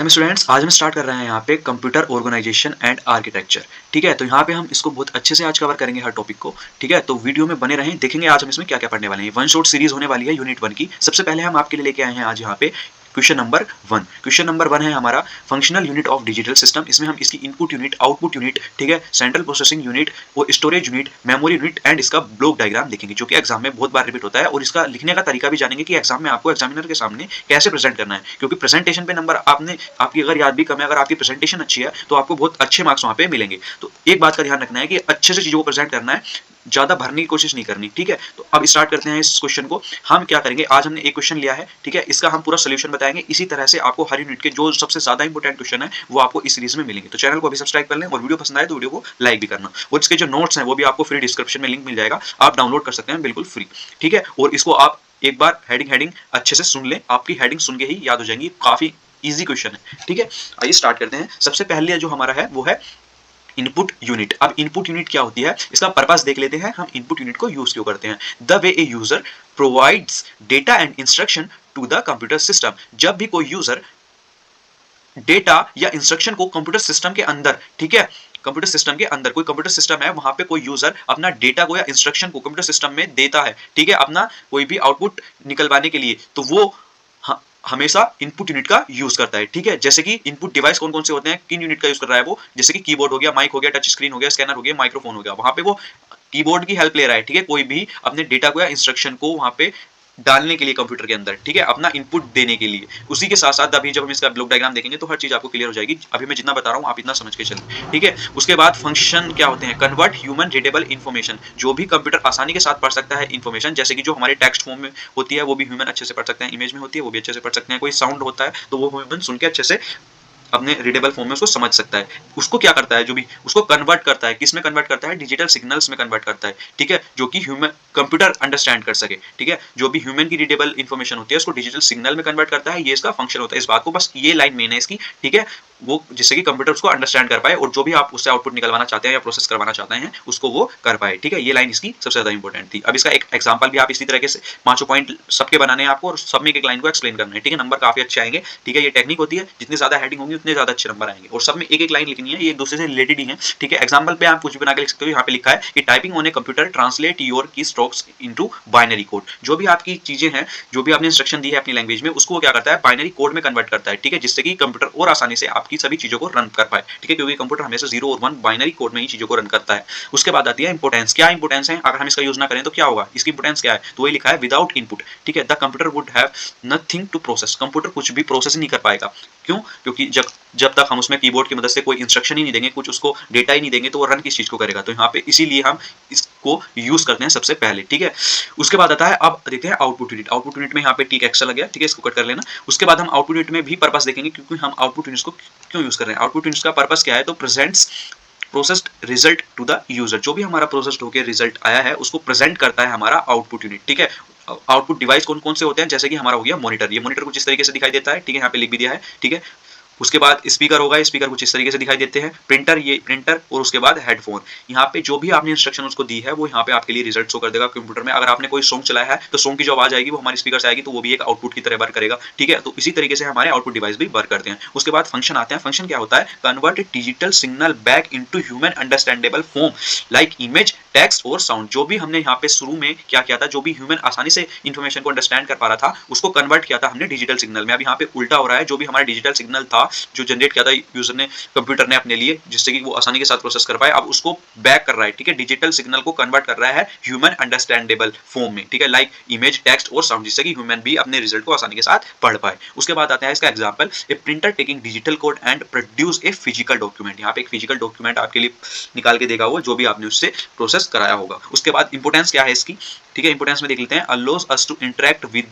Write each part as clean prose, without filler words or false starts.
Welcome students. आज हम start कर रहे हैं यहाँ पे कंप्यूटर ऑर्गेनाइजेशन एंड आर्किटेक्चर। ठीक है, तो यहाँ पे हम इसको बहुत अच्छे से आज कवर करेंगे हर टॉपिक को। ठीक है, तो वीडियो में बने रहें, देखेंगे आज हम इसमें क्या क्या पढ़ने वाले हैं। वन शॉट सीरीज होने वाली है यूनिट 1 की। सबसे पहले हम आपके लिए लेके आए हैं आज यहाँ पे क्वेश्चन नंबर 1। क्वेश्चन नंबर 1 है हमारा functional unit of digital system. इसमें हम इसकी इनपुट यूनिट, आउटपुट यूनिट, ठीक है, सेंट्रल प्रोसेसिंग यूनिट, वो storage unit, memory unit and इसका ब्लॉक डायग्राम देखेंगे, जो कि एग्जाम में बहुत बार रिपीट होता है। और इसका लिखने का तरीका भी जानेंगे कि एग्जाम में आपको एग्जामिनर के सामने कैसे प्रेजेंट करना है, क्योंकि प्रेजेंटेशन पे नंबर आपकी अगर याद भी कम है, अगर आपकी प्रेजेंटेशन अच्छी है तो आपको बहुत अच्छे मार्क्स वहां पे मिलेंगे। तो एक बात का ध्यान रखना है कि अच्छे से चीजों को प्रेजेंट करना है, ज्यादा भरने की कोशिश नहीं करनी। ठीक है, तो अब स्टार्ट करते हैं इस क्वेश्चन को। हम क्या करेंगे, आज हमने एक क्वेश्चन लिया है, ठीक है, इसका हम पूरा सोल्यूशन बताएंगे। इसी तरह से आपको हर यूनिट के जो सबसे ज्यादा इंपॉर्टेंट क्वेश्चन है वो आपको इस सीरीज में मिलेंगे। तो चैनल को अभी सब्सक्राइब कर लें और वीडियो पसंद आए तो वीडियो को लाइक भी करना। और इसके जो नोट्स हैं वो भी आपको फ्री डिस्क्रिप्शन में लिंक मिल जाएगा, आप डाउनलोड कर सकते हैं बिल्कुल फ्री। ठीक है, और इसको आप एक बार हेडिंग अच्छे से सुन लें, आपकी हेडिंग सुन के ही याद हो जाएंगी। काफी इजी क्वेश्चन है। ठीक है, आइए स्टार्ट करते हैं। सबसे पहले जो हमारा है वो है इनपुट यूनिट। अब इनपुट यूनिट क्या होती है, इसका पर्पस देख लेते हैं, हम इनपुट यूनिट को यूज क्यों करते हैं। The way a user provides data and instruction to the computer system. जब भी कोई यूजर डेटा या इंस्ट्रक्शन को कंप्यूटर सिस्टम के अंदर, ठीक है, कंप्यूटर सिस्टम के अंदर कोई कंप्यूटर सिस्टम है, वहां पे कोई यूजर अपना डेटा को या इंस्ट्रक्शन को कंप्यूटर सिस्टम में देता है, ठीक है, अपना कोई भी आउटपुट निकलवाने के लिए, तो वो हमेशा इनपुट यूनिट का यूज करता है। ठीक है, जैसे कि इनपुट डिवाइस कौन कौन से होते हैं, किन यूनिट का यूज कर रहा है वो, जैसे कि कीबोर्ड हो गया, माइक हो गया, टच स्क्रीन हो गया, स्कैनर हो गया, माइक्रोफोन हो गया, वहां पे वो कीबोर्ड की हेल्प ले रहा है। ठीक है, कोई भी अपने डेटा को या इंस्ट्रक्शन को वहां पे डालने के लिए कंप्यूटर के अंदर, ठीक है, अपना इनपुट देने के लिए। उसी के साथ साथ अभी जब हम इसका ब्लॉक डायग्राम देखेंगे तो हर चीज आपको क्लियर हो जाएगी। अभी मैं जितना बता रहा हूं आप इतना समझ के चलें। ठीक है, उसके बाद फंक्शन क्या होते हैं, कन्वर्ट ह्यूमन रीडेबल इन्फॉर्मेशन। जो भी कंप्यूटर आसानी के साथ पढ़ सकता है इन्फॉर्मेशन, जैसे कि जो हमारे टेक्स्ट फॉर्म में होती है वो भी ह्यूमन अच्छे से पढ़ सकते हैं, इमेज में होती है वो भी अच्छे से पढ़ सकते हैं, कोई साउंड होता है तो वो ह्यूमन सुन के अच्छे से अपने रीडेबल फॉर्म में उसको समझ सकता है। उसको क्या करता है, जो भी उसको कन्वर्ट करता है, किस में कन्वर्ट करता है, डिजिटल सिग्नल्स में कन्वर्ट करता है। ठीक है, जो कि ह्यूमन कंप्यूटर अंडरस्टैंड कर सके। ठीक है, जो भी ह्यूमन की रीडेबल इंफॉर्मेशन होती है उसको डिजिटल सिग्नल में कन्वर्ट करता है, ये इसका फंक्शन होता है। इस बात को बस ये लाइन मेन है इसकी, ठीक है, वो जिससे कि कंप्यूटर उसको अंडरस्टैंड कर पाए और जो भी आप उससे आउटपुट निकलवाना चाहते हैं या प्रोसेस करवाना चाहते हैं उसको वो कर पाए। ठीक है, ये लाइन इसकी सबसे ज्यादा इंपॉर्टेंट थी। अब इसका एक एग्जांपल भी आप इसी तरह के पांचों पॉइंट सबके बनाने हैं आपको, और सब में एक लाइन को एक्सप्लेन करना है। ठीक है, नंबर काफी अच्छे आएंगे। ठीक है, ये टेक्निक होती है, जितनी ज्यादा हेडिंग होंगी उतने ज्यादा अच्छे नंबर आएंगे, और सब में एक एक लाइन लिखनी है, ये एक दूसरे से रिलेटेड ही है। ठीक है, एग्जांपल पे आप कुछ भी बना के लिख सकते हो। यहाँ पे लिखा है कि typing on a computer translate your की स्ट्रोक्स इनटू बाइनरी कोड। जो भी आपकी चीजें हैं, जो भी आपने इंस्ट्रक्शन दी है अपनी लैंग्वेज में, उसको क्या करता है, बाइनरी कोड में कन्वर्ट करता है। ठीक है, जिससे कि कंप्यूटर और आसानी से आपकी सभी चीजों को रन कर पाए। ठीक है, क्योंकि कंप्यूटर हमेशा 0 और 1 बाइनरी कोड में ही चीजों को रन करता है। उसके बाद आती है इंपोर्टेंस। क्या इंपोर्टेंस है, अगर हम इसका यूज ना करें तो क्या होगा, इसकी इंपोर्टेंस क्या है, तो वही लिखा है विदाउट इनपुट। ठीक है, the computer would have nothing to process. Computer कुछ भी प्रोसेस नहीं कर पाएगा। क्यों, क्योंकि जब तक हम उसमें कीबोर्ड की मदद से कोई इंस्ट्रक्शन ही नहीं देंगे, कुछ उसको डेटा ही नहीं देंगे, तो वो रन किस चीज को करेगा। तो यहाँ पे इसीलिए हम इसको यूज करते हैं सबसे पहले। ठीक है, उसके बाद आता है, अब देखते हैं आउटपुट यूनिट। आउटपुट यूनिट में यहाँ पे टिक एक्स्ट्रा लग गया, ठीक है, इसको कट कर लेना। उसके बाद हम आउटपुट यूनिट में भी पर्पस देखेंगे, क्योंकि हम आउटपुट यूनिट को क्यों यूज कर रहे हैं। आउटपुट यूनिट का पर्पस क्या है, तो presents processed result to the user. जो भी हमारा प्रोसेस्ड होकर रिजल्ट आया है उसको प्रेजेंट करता है हमारा आउटपुट यूनिट। ठीक है, आउटपुट डिवाइस कौन कौन से होते हैं, जैसे कि हमारा हो गया मॉनिटर। ये मॉनिटर कुछ इस तरीके से दिखाई देता है। ठीक है, यहाँ पे लिख भी दिया है। ठीक है, उसके बाद स्पीकर होगा, स्पीकर कुछ इस तरीके से दिखाई देते हैं। प्रिंटर, ये प्रिंटर, और उसके बाद हेडफोन। यहाँ पे जो भी आपने इंस्ट्रक्शन उसको दी है वो यहाँ पे आपके लिए रिजल्ट शो कर देगा कंप्यूटर में। अगर आपने कोई सॉन्ग चलाया है तो सॉन्ग की जो आवाज आएगी वो हमारे स्पीकर से आएगी, तो वो भी एक आउटपुट की तरह वर्क करेगा। ठीक है, तो इसी तरीके से हमारे आउटपुट डिवाइस भी वर्क करते हैं। उसके बाद फंक्शन आते हैं। फंक्शन क्या होता है, convert digital signal back into human understandable form like image, text और साउंड। जो भी हमने यहाँ पे शुरू में क्या किया था, जो भी ह्यूमन आसानी से इंफॉर्मेशन को अंडरस्टैंड कर पा रहा था उसको कन्वर्ट किया था हमने डिजिटल सिग्नल में। अब यहाँ पे उल्टा हो रहा है, जो भी हमारा डिजिटल सिग्नल था जो जनरेट किया था यूजर ने, कंप्यूटर ने अपने लिए, जिससे कि वो आसानी के साथ प्रोसेस कर पाए, अब उसको बैक कर रहा है। ठीक है, डिजिटल सिग्नल को कन्वर्ट कर रहा है ह्यूमन अंडरस्टैंडेबल फॉर्म में। ठीक है, लाइक इमेज, टेक्स्ट और साउंड, जिससे कि ह्यूमन भी अपने रिजल्ट को आसानी के साथ पढ़ पाए। उसके बाद आता है इसका example, A printer taking digital code and produce a physical document. यहाँ पे एक फिजिकल डॉक्यूमेंट आपके लिए निकाल के देगा वो, जो भी आपने उससे प्रोसेस कराया होगा। उसके बाद इंपोर्टेंस क्या है इसकी। ठीक है, इंपोर्टेंस में देख लेते हैं, allows us to interact with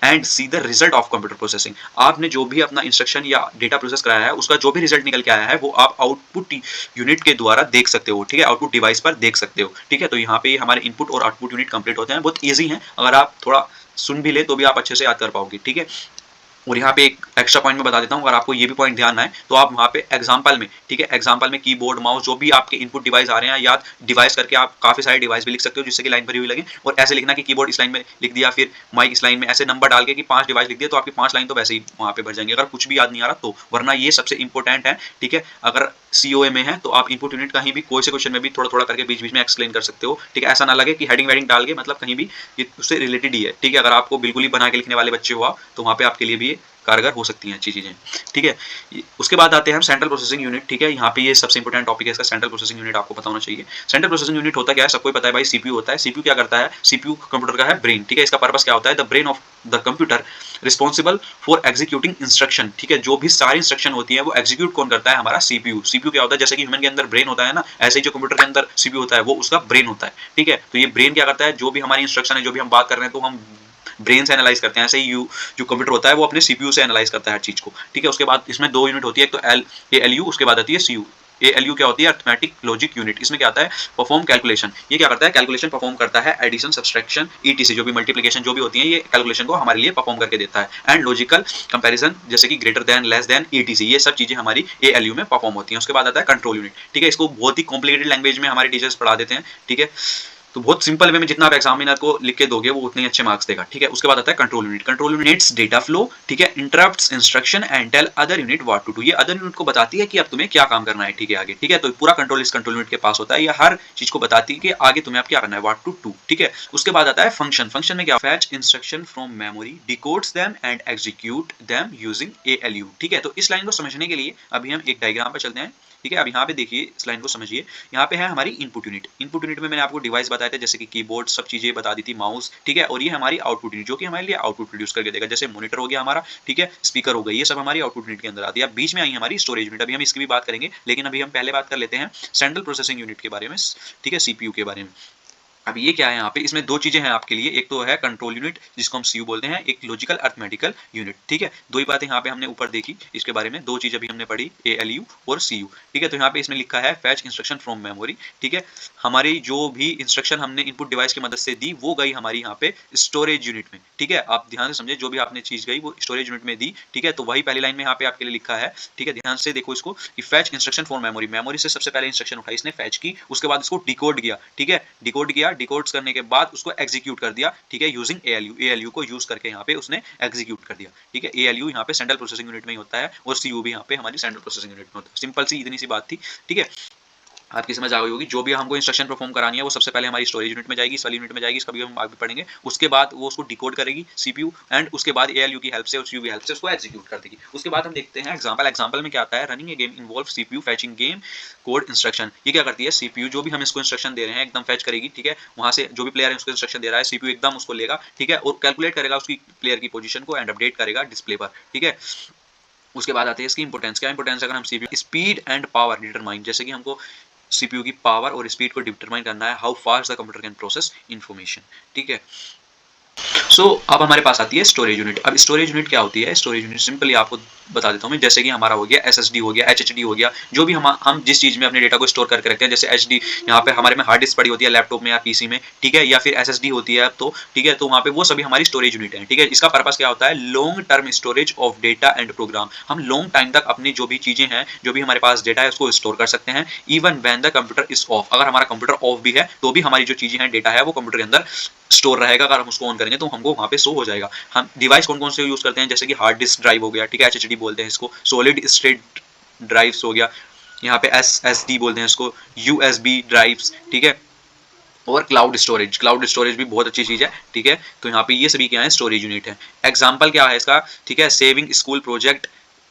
and see the result of computer processing. आपने जो भी अपना इंस्ट्रक्शन या डेटा प्रोसेस कराया है उसका जो भी रिजल्ट निकल के आया है वो आप आउटपुट यूनिट के द्वारा देख सकते हो। ठीक है, आउटपुट डिवाइस पर देख सकते हो। ठीक है, तो यहाँ पे हमारे इनपुट और आउटपुट यूनिट कंप्लीट होते हैं। बहुत ईजी है, अगर आप थोड़ा सुन भी ले तो भी आप अच्छे से याद कर पाओगे। ठीक है, और यहाँ पे एक एक्स्ट्रा पॉइंट मैं बता देता हूँ, अगर आपको ये भी पॉइंट ध्यान आए तो आप वहाँ पे एग्जाम्पल में, ठीक है, एग्जाम्पल में कीबोर्ड माउस जो भी आपके इनपुट डिवाइस आ रहे हैं, या डिवाइस करके आप काफी सारे डिवाइस भी लिख सकते हो जिससे कि लाइन भरी हुई लगे, और ऐसे लिखना कि कीबोर्ड इस लाइन में लिख दिया, फिर माइक इस लाइन में, ऐसे नंबर डाल के कि 5 डिवाइस लिख दिया तो आपकी 5 लाइन तो वैसे ही वहाँ पे भर जाएंगे, अगर कुछ भी याद नहीं आ रहा तो। वरना ये सबसे इंपॉर्टेंट है, ठीक है, अगर सीओए में है तो आप इनपुट यूनिट कहीं भी कोई से क्वेश्चन में भी थोड़ा थोड़ा करके बीच बीच में एक्सप्लेन कर सकते हो, ठीक है, ऐसा ना लगे कि हेडिंग वेडिंग डाल के, मतलब कहीं भी ये उससे रिलेटेड ही है, ठीक है। अगर आपको बिल्कुल ही बना के लिखने वाले बच्चे हुआ तो वहाँ पे आपके लिए भी कारगर हो सकती हैं अच्छी चीजें, ठीक है। उसके बाद आते हैं हम सेंट्रल प्रोसेसिंग यूनिट, ठीक है। यहाँ पे ये सबसे इंपॉर्टेंट टॉपिक है इसका, सेंट्रल प्रोसेसिंग यूनिट आपको पता होना चाहिए। सेंट्रल प्रोसेसिंग यूनिट होता क्या है, सबको पता है भाई, सीपीयू होता है। सीपीयू क्या करता है, सीपीयू कंप्यूटर का है ब्रेन, ठीक है। इसका पर्पस क्या होता है, the brain of the computer responsible for executing instruction, ठीक है। जो भी सारी इंस्ट्रक्शन होती है वो एग्जीक्यूट कौन करता है, हमारा सीपीयू। सीपीयू क्या होता है, जैसे कि ह्यूमन के अंदर ब्रेन होता है ना, ऐसे ही जो कंप्यूटर के अंदर सीपीयू होता है वो उसका ब्रेन होता है, ठीक है। तो ये ब्रेन क्या करता है, जो भी हमारी इंस्ट्रक्शन है, जो भी हम बात कर रहे हैं, तो हम ब्रेन से एनालाइज करते हैं, ऐसे ही जो कंप्यूटर होता है वो अपने सीपीयू से एनालाइज करता है हर चीज को, ठीक है। उसके बाद इसमें 2 यूनिट होती है, एक तो एलयू, उसके बाद आती है सीयू। एलयू क्या होती है, अर्थमेटिक लॉजिक यूनिट। इसमें क्या आता है, परफॉर्म कैलकुलेशन। ये क्या करता है, कैलकुलेशन परफॉर्म करता है, एडिशन सब्सट्रैक्शन ईटीसी, जो भी मल्टीप्लिकेशन जो भी होती है, ये कैलकुलेशन को हमारे लिए परफॉर्म करके देता है। एंड लॉजिकल कंपैरिजन, जैसे कि greater than, less than, etc, ये सब चीजें हमारी एएलयू में परफॉर्म होती हैं। उसके बाद आता है कंट्रोल यूनिट, ठीक है। इसको बहुत ही कॉम्प्लिकेटेड लैंग्वेज में हमारे टीचर्स पढ़ा देते हैं, ठीक है। तो बहुत सिंपल वे में जितना आप एग्जामिनर को लिख के दोगे वो उतने ही अच्छे मार्क्स देगा, ठीक है। उसके बाद आता है control unit. Control units data flow, ठीक है, interrupts instruction and tell other unit what to do. ये अदर यूनिट को बताती है कि अब तुम्हें क्या काम करना है, ठीक है, आगे, ठीक है। तो पूरा कंट्रोल इस कंट्रोल यूनिट के पास होता है, ये हर चीज को बताती है कि आगे तुम्हें अब क्या करना है, व्हाट टू डू, ठीक है। उसके बाद आता है फंक्शन। फंक्शन में क्या, fetch instruction from memory, डिकोड्स them and execute them using ALU, ठीक है। तो इस लाइन को समझने के लिए अभी हम एक डायग्राम पर चलते हैं, ठीक है। अब यहाँ पे देखिए, इस लाइन को समझिए। यहाँ पे है हमारी इनपुट यूनिट। इनपुट यूनिट में मैंने आपको डिवाइस बताया था, जैसे कि कीबोर्ड, सब चीजें बता दी थी, माउस, ठीक है। और ये हमारी आउटपुट यूनिट, जो कि हमारे लिए आउटपुट प्रोड्यूस करके देगा, जैसे मॉनिटर हो गया हमारा, ठीक है, स्पीकर हो गई, ये सब हमारी आउटपुट यूनिट के अंदर आती है। अब बीच में आई हमारी स्टोरेज यूनिट, अभी हम इसकी भी बात करेंगे, लेकिन अभी हम पहले बात कर लेते हैं सेंट्रल प्रोसेसिंग यूनिट के बारे में, ठीक है, सीपीयू के बारे में। अब ये क्या है, यहाँ पे इसमें 2 चीजें हैं आपके लिए, एक तो है कंट्रोल यूनिट जिसको हम सीयू बोलते हैं, एक लॉजिकल अर्थमेटिकल यूनिट, ठीक है। 2 ही बातें यहाँ पे हमने ऊपर देखी इसके बारे में, 2 चीजें अभी हमने पढ़ी, एएलयू और सीयू, ठीक है। तो यहाँ पे इसमें लिखा है फैच इंस्ट्रक्शन फ्रॉम मेमोरी, ठीक है। हमारी जो भी इंस्ट्रक्शन हमने इनपुट डिवाइस की मदद से दी वो गई हमारी यहाँ पे स्टोरेज यूनिट में, ठीक है। आप ध्यान से समझे, जो भी आपने चीज गई वो स्टोरेज यूनिट में दी, ठीक है। तो वही पहली लाइन में यहाँ पे आपके लिए लिखा है, ठीक है, ध्यान से देखो इसको, कि fetch instruction for memory, memory से सबसे पहले इंस्ट्रक्शन उठाई इसने, फैच की, उसके बाद इसको डिकोड किया, ठीक है, डिकोड किया, डिकोड्स करने के बाद उसको एग्जीक्यूट कर दिया, ठीक है, यूजिंग एएलयू, एएलयू को यूज करके यहाँ पे उसने एग्जीक्यूट कर दिया, ठीक है। एएलयू यहाँ पे सेंट्रल प्रोसेसिंग यूनिट में ही होता है, और सीयू भी यहाँ पे हमारी सेंट्रल प्रोसेसिंग यूनिट में होता है। सिंपल सी इतनी सी बात थी, ठीक है, आपकी समझ आ गई होगी। जो भी हमको इंस्ट्रक्शन परफॉर्म करानी है वो सबसे पहले हमारी स्टोरेज यूनिट में जाएगी, इस वाली यूनिट में जाएगी, इसका भी हम आगे पढ़ेंगे। उसके बाद वो उसको डिकोड करेगी सीपीयू, एंड उसके बाद एएलयू की हेल्प से और सीयू की हेल्प से उसको एग्जीक्यूट कर देगी। उसके बाद हम देखते हैं एग्जांपल। एग्जांपल में क्या आता है, रनिंग ए game involve CPU फैचिंग game code instruction. ये क्या करती है, सीपीयू जो भी हम इसको इंस्ट्रक्शन दे रहे हैं एकदम फैच करेगी, ठीक है। वहां से जो भी प्लेयर है उसको इंस्ट्रक्शन दे रहा है, सीपीयू एकदम उसको लेगा, ठीक है, और कैलकुलेट करेगा उसकी प्लेयर की पोजीशन को, एंड अपडेट करेगा डिस्प्ले पर, ठीक है। उसके बाद आती है इसकी इंपोर्टेंस। क्या इंपोर्टेंस है, अगर हम CPU speed and power determine, जैसे कि हमको सीपीयू की पावर और स्पीड को डिटरमाइन करना है, how fast the computer can process information, ठीक है। सो अब हमारे पास आती है स्टोरेज यूनिट। अब स्टोरेज यूनिट क्या होती है, स्टोरेज यूनिट सिंपली आपको बता देता हूं मैं, जैसे कि हमारा हो गया एसएसडी हो गया, एचएचडी हो गया, जो भी हम जिस चीज में अपने डेटा को स्टोर करके रखते हैं, जैसे एचडी यहाँ पे हमारे में हार्ड डिस्क पड़ी होती है लैपटॉप में या पीसी में, ठीक है, या फिर एसएसडी होती है, तो ठीक है, तो वहाँ पे वो सभी हमारी स्टोरेज यूनिट है, ठीक है। इसका पर्पस क्या होता है, long term storage of data and program. हम लॉन्ग टाइम तक अपनी जो भी चीजें हैं, जो भी हमारे पास डेटा है, उसको स्टोर कर सकते हैं, even when the computer is of. अगर हमारा कंप्यूटर ऑफ भी है तो भी हमारी जो चीजें हैं, डेटा है, वो कंप्यूटर के अंदर स्टोर रहेगा। अगर हम उसको ऑन करेंगे तो हमको वहां पे शो हो जाएगा। हम डिवाइस कौन कौन से यूज करते हैं, जैसे कि हार्ड डिस्क ड्राइव हो गया, ठीक है, एचएचडी बोलते हैं इसको, सॉलिड स्टेट ड्राइव्स हो गया, यहाँ पे एसएसडी बोलते हैं इसको, यूएसबी ड्राइव्स, ठीक है, और क्लाउड स्टोरेज। क्लाउड स्टोरेज भी बहुत अच्छी चीज है, ठीक है। तो यहाँ पे ये सभी क्या है, स्टोरेज यूनिट है। एग्जाम्पल क्या है इसका, ठीक है, सेविंग स्कूल प्रोजेक्ट,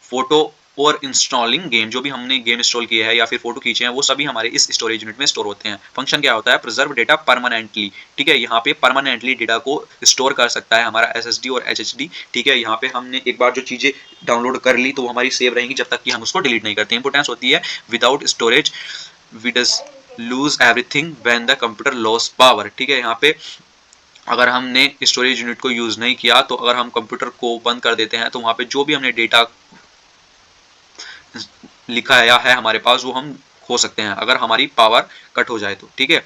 फोटो और इंस्टॉलिंग गेम, जो भी हमने गेम इंस्टॉल किए हैं या फिर फोटो खींचे हैं, वो सभी हमारे इस स्टोरेज यूनिट में स्टोर होते हैं। फंक्शन क्या होता है, प्रिजर्व डेटा परमानेंटली, ठीक है, यहाँ पे परमानेंटली डेटा को स्टोर कर सकता है हमारा एसएसडी और एचएचडी, ठीक है। यहाँ पे हमने एक बार जो चीजें डाउनलोड कर ली तो वो हमारी सेव रहेंगी जब तक कि हम उसको डिलीट नहीं करते। इंपोर्टेंस होती है, without storage we does lose everything when the computer loss power, ठीक है। यहाँ पे अगर हमने स्टोरेज यूनिट को यूज नहीं किया तो अगर हम कंप्यूटर को बंद कर देते हैं तो वहां पे जो भी हमने डेटा लिखा है हमारे पास, वो हम खो सकते हैं अगर हमारी पावर कट हो जाए तो, ठीक है।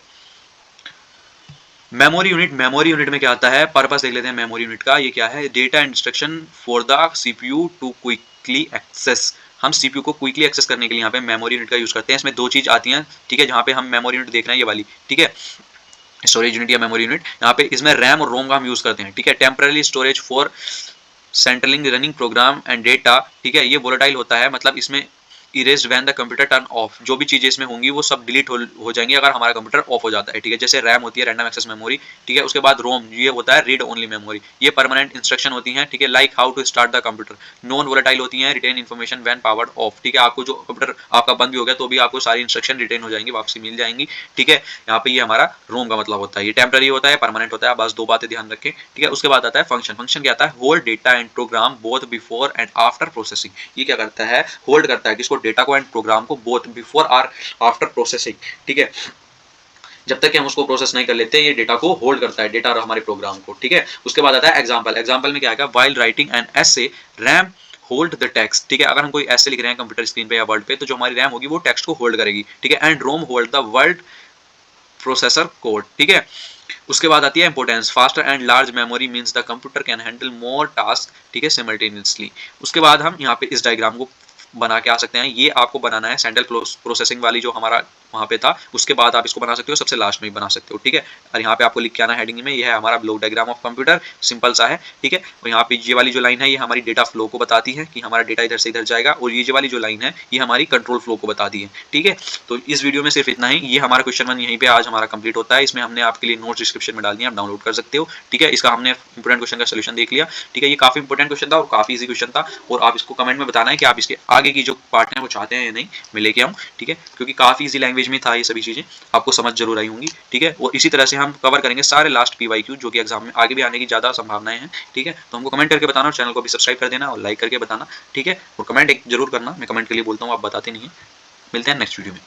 मेमोरी यूनिट में क्या आता है, पर्पस देख लेते हैं मेमोरी यूनिट का। ये क्या है, data instruction for the CPU to quickly access. हम सीपीयू को क्विकली एक्सेस करने के लिए यहाँ पे मेमोरी यूनिट का यूज करते हैं। इसमें दो चीज आती हैं, ठीक है, जहाँ पे हम मेमोरी यूनिट देख रहे हैं ये वाली, ठीक है, स्टोरेज यूनिट या मेमोरी यूनिट। यहाँ पे इसमें रैम और रोम का हम यूज करते हैं, ठीक है। Temporary storage for centrally running program and data, ठीक है। ये वोलेटाइल होता है, मतलब इसमें erased when the computer turn off, जो भी चीजें इसमें होंगी वो सब डिलीट हो जाएंगी अगर हमारा कंप्यूटर ऑफ हो जाता है, ठीक है। जैसे रैम होती है, रैंडम एक्सेस मेमोरी, ठीक है। उसके बाद रोम, ये होता है रीड ओनली मेमोरी, ये परमानेंट इंस्ट्रक्शन होती हैं, ठीक है, like how to start the computer. Non volatile होती हैं, retain information when powered off, ठीक है। आपको जो कंप्यूटर आपका बंद भी हो गया तो भी आपको सारी इंस्ट्रक्शन रिटेन हो जाएंगी, वापसी मिल जाएंगी, ठीक है। यहाँ पे ये हमारा रोम का मतलब होता है। ये टेम्पररी होता है, परमानेंट होता है, बस दो बातें ध्यान रखें, ठीक है। उसके बाद आता है फंक्शन। फंक्शन क्या आता है, hold data and program both before and after processing. ये क्या करता है, होल्ड करता है किसको, डेटा को एंड प्रोग्राम को, बोथ बिफोर और आफ्टर प्रोसेसिंग, ठीक है। जब तक कि हम उसको प्रोसेस नहीं कर लेते, ये डेटा को होल्ड करता है, डेटा और हमारे प्रोग्राम को, ठीक है। उसके बाद आता है एग्जांपल। एग्जांपल में क्या आएगा, while writing an essay RAM hold the text, ठीक है। अगर हम कोई ऐसे लिख रहे हैं कंप्यूटर स्क्रीन पे या वर्ड पे, तो जो हमारी रैम होगी वो टेक्स्ट को होल्ड करेगी, ठीक है। And ROM hold the word processor code, ठीक है। उसके बाद आती है importance. Faster and large memory means the computer can handle more task, ठीक है, सिमल्टेनियसली। उसके बाद हम यहाँ पे इस डायग्राम को बना के आ सकते हैं। ये आपको बनाना है सेंट्रल प्रोसेसिंग वाली जो हमारा वहाँ पे था, उसके बाद आप इसको बना सकते हो, सबसे लास्ट में भी बना सकते हो, ठीक है। और यहाँ पे आपको लिख के आना हेडिंग में, ये है हमारा block diagram of computer, simple सा है, ठीक है। और यहाँ पे ये वाली जो लाइन है ये हमारी डेटा फ्लो को बताती है कि हमारा डेटा इधर से इधर जाएगा, और ये वाली जो लाइन है ये हमारी कंट्रोल फ्लो को बताती है, ठीक है। तो इस वीडियो में सिर्फ इतना ही। ये हमारा क्वेश्चन 1 यहीं पे आज हमारा कंप्लीट होता है। इसमें हमने आपके लिए नोट्स डिस्क्रिप्शन में डाल दिया, आप डाउनलोड कर सकते हो, ठीक है। इसका हमने इंपोर्टेंट क्वेश्चन का सोल्यूशन देख लिया, ठीक है। ये काफी इंपोर्टेंट क्वेश्चन था और काफी इजी क्वेश्चन था, और आप इसको कमेंट में बताना है कि आप इसके आगे की जो पार्ट है वो चाहते हैं या नहीं मैं लेके आऊँ, ठीक है। क्योंकि काफी इजी लैंग्वेज में था, ये सभी चीजें आपको समझ जरूर आई होंगी, ठीक है। और इसी तरह से हम कवर करेंगे सारे लास्ट PYQ जो कि एग्जाम में आगे भी आने की ज्यादा संभावनाएं हैं, ठीक है। तो हमको कमेंट करके बताना, और चैनल को भी सब्सक्राइब कर देना और लाइक करके बताना, ठीक है। और कमेंट एक जरूर करना, मैं कमेंट के लिए बोलता हूँ, आप बताते नहीं है। मिलते हैं नेक्स्ट वीडियो में।